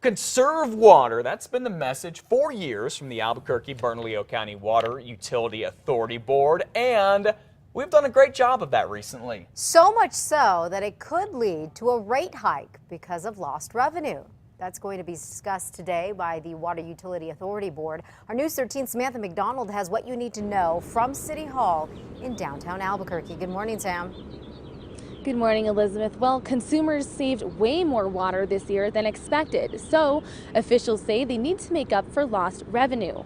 Conserve water. That's been the message for years from the Albuquerque-Bernalillo County Water Utility Authority Board, and we've done a great job of that recently. So much so that it could lead to a rate hike because of lost revenue. That's going to be discussed today by the Water Utility Authority Board. Our News 13's Samantha McDonald has what you need to know from City Hall in downtown Albuquerque. Good morning, Sam. Good morning, Elizabeth. Well, consumers saved way more water this year than expected, so officials say they need to make up for lost revenue.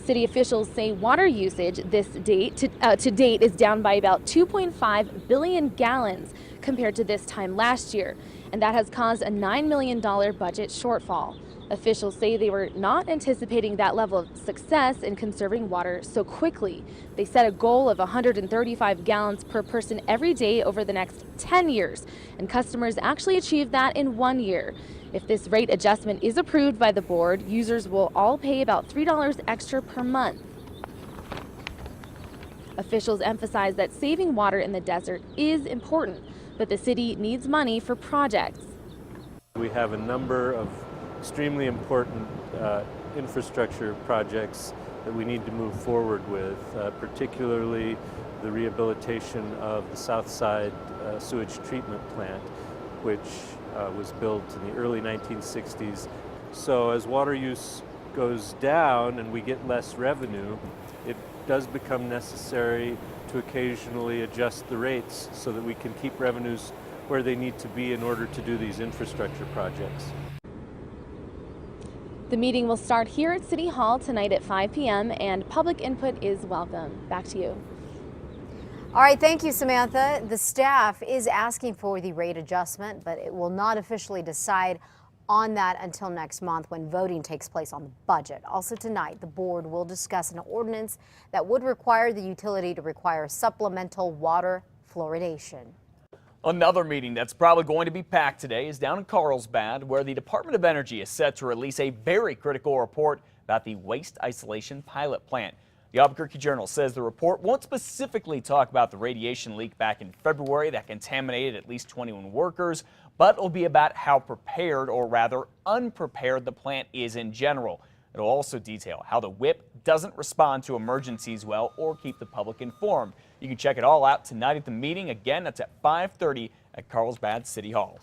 City officials say water usage to date is down by about 2.5 billion gallons compared to this time last year, and that has caused a $9 million budget shortfall. Officials say they were not anticipating that level of success in conserving water so quickly. They set a goal of 135 gallons per person every day over the next 10 years, and customers actually achieved that in 1 year. If this rate adjustment is approved by the board, users will all pay about $3 extra per month. Officials emphasize that saving water in the desert is important, but the city needs money for projects. We have a number of extremely important infrastructure projects that we need to move forward with, particularly the rehabilitation of the South Side sewage treatment plant, which was built in the early 1960s. So as water use goes down and we get less revenue, it does become necessary to occasionally adjust the rates so that we can keep revenues where they need to be in order to do these infrastructure projects. The meeting will start here at City Hall tonight at 5 p.m. and public input is welcome. Back to you. All right, thank you, Samantha. The staff is asking for the rate adjustment, but it will not officially decide on that until next month when voting takes place on the budget. Also tonight, the board will discuss an ordinance that would require the utility to require supplemental water fluoridation. Another meeting that's probably going to be packed today is down in Carlsbad, where the Department of Energy is set to release a very critical report about the waste isolation pilot plant. The Albuquerque Journal says the report won't specifically talk about the radiation leak back in February that contaminated at least 21 workers, but it'll be about how prepared, or rather unprepared, the plant is in general. It'll also detail how the WIP doesn't respond to emergencies well or keep the public informed. You can check it all out tonight at the meeting. Again, that's at 5:30 at Carlsbad City Hall.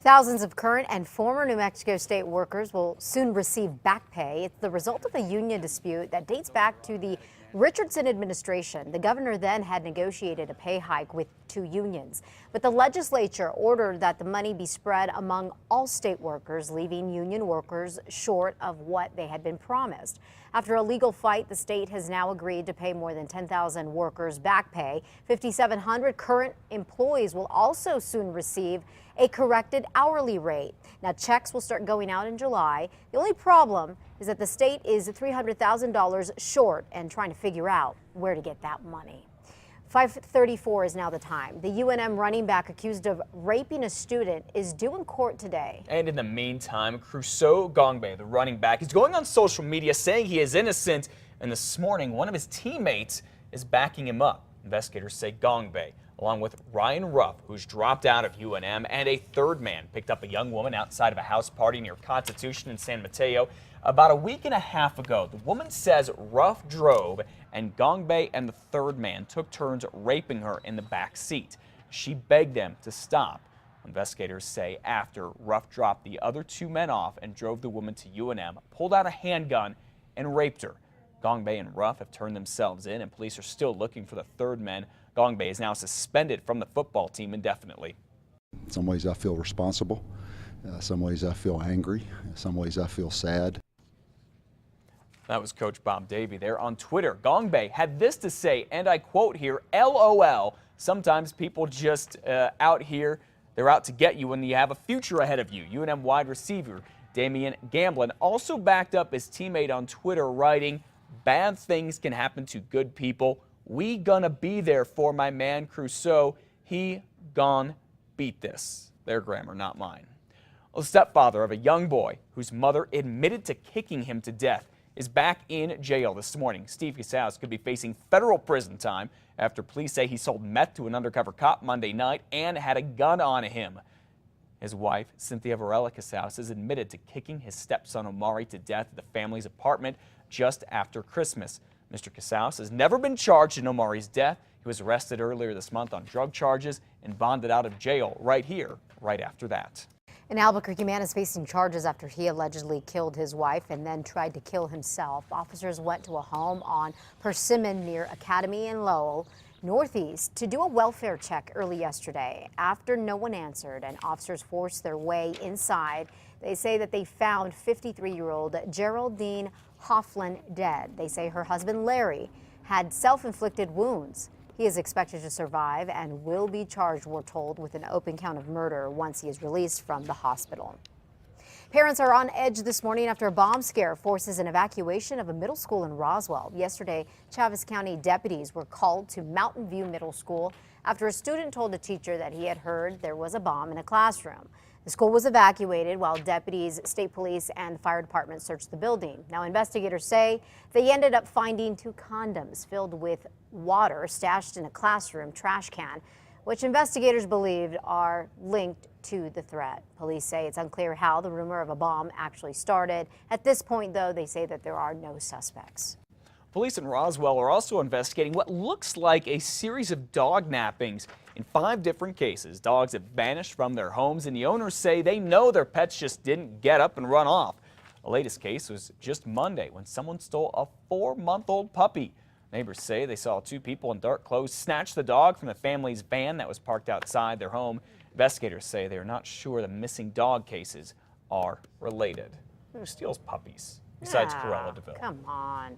Thousands of current and former New Mexico State workers will soon receive back pay. It's the result of a union dispute that dates back to the Richardson administration. The governor then had negotiated a pay hike with two unions, but the legislature ordered that the money be spread among all state workers, leaving union workers short of what they had been promised. After a legal fight, the state has now agreed to pay more than 10,000 workers back pay. 5,700 current employees will also soon receive a corrected hourly rate. Now, checks will start going out in July. The only problem is that the state is $300,000 short and trying to figure out where to get that money. 5:34 is now the time. The UNM running back accused of raping a student is due in court today. And in the meantime, Crusoe Gongbay, the running back, is going on social media saying he is innocent. And this morning, one of his teammates is backing him up. Investigators say Gongbay, along with Ryan Ruff, who's dropped out of UNM, and a third man picked up a young woman outside of a house party near Constitution in San Mateo about a week and a half ago. The woman says Ruff drove, and Gongbay and the third man took turns raping her in the back seat. She begged them to stop. Investigators say after Ruff dropped the other two men off and drove the woman to UNM, pulled out a handgun and raped her. Gongbay and Ruff have turned themselves in, and police are still looking for the third man. Gongbay is now suspended from the football team indefinitely. In some ways I feel responsible, some ways I feel angry, some ways I feel sad. That was Coach Bob Davie there on Twitter. Gongbay had this to say, and I quote here, LOL, sometimes people just out here, they're out to get you when you have a future ahead of you. UNM wide receiver Damian Gamblin also backed up his teammate on Twitter, writing, bad things can happen to good people. We gonna be there for my man Crusoe. He gon' beat this. Their grammar, not mine. A stepfather of a young boy whose mother admitted to kicking him to death is back in jail this morning. Steve Casals could be facing federal prison time after police say he sold meth to an undercover cop Monday night and had a gun on him. His wife, Cynthia Varela Casals, has admitted to kicking his stepson Omari to death at the family's apartment just after Christmas. Mr. Casals has never been charged in Omari's death. He was arrested earlier this month on drug charges and bonded out of jail right here, right after that. An Albuquerque man is facing charges after he allegedly killed his wife and then tried to kill himself. Officers went to a home on Persimmon near Academy and Lowell Northeast to do a welfare check early yesterday. After no one answered and officers forced their way inside, they say that they found 53-year-old Geraldine Hofflin dead. They say her husband Larry had self-inflicted wounds. He is expected to survive and will be charged, we're told, with an open count of murder once he is released from the hospital. Parents are on edge this morning after a bomb scare forces an evacuation of a middle school in Roswell. Yesterday, Chaves County deputies were called to Mountain View Middle School after a student told a teacher that he had heard there was a bomb in a classroom. The school was evacuated while deputies, state police, and fire department searched the building. Now, investigators say they ended up finding 2 condoms filled with water stashed in a classroom trash can, which investigators believed are linked to the threat. Police say it's unclear how the rumor of a bomb actually started. At this point, though, they say that there are no suspects. Police in Roswell are also investigating what looks like a series of dog nappings. In 5 different cases, dogs have vanished from their homes, and the owners say they know their pets just didn't get up and run off. The latest case was just Monday when someone stole a 4-month-old puppy. Neighbors say they saw 2 people in dark clothes snatch the dog from the family's van that was parked outside their home. Investigators say they are not sure the missing dog cases are related. Who steals puppies besides Cruella de Vil? Come on.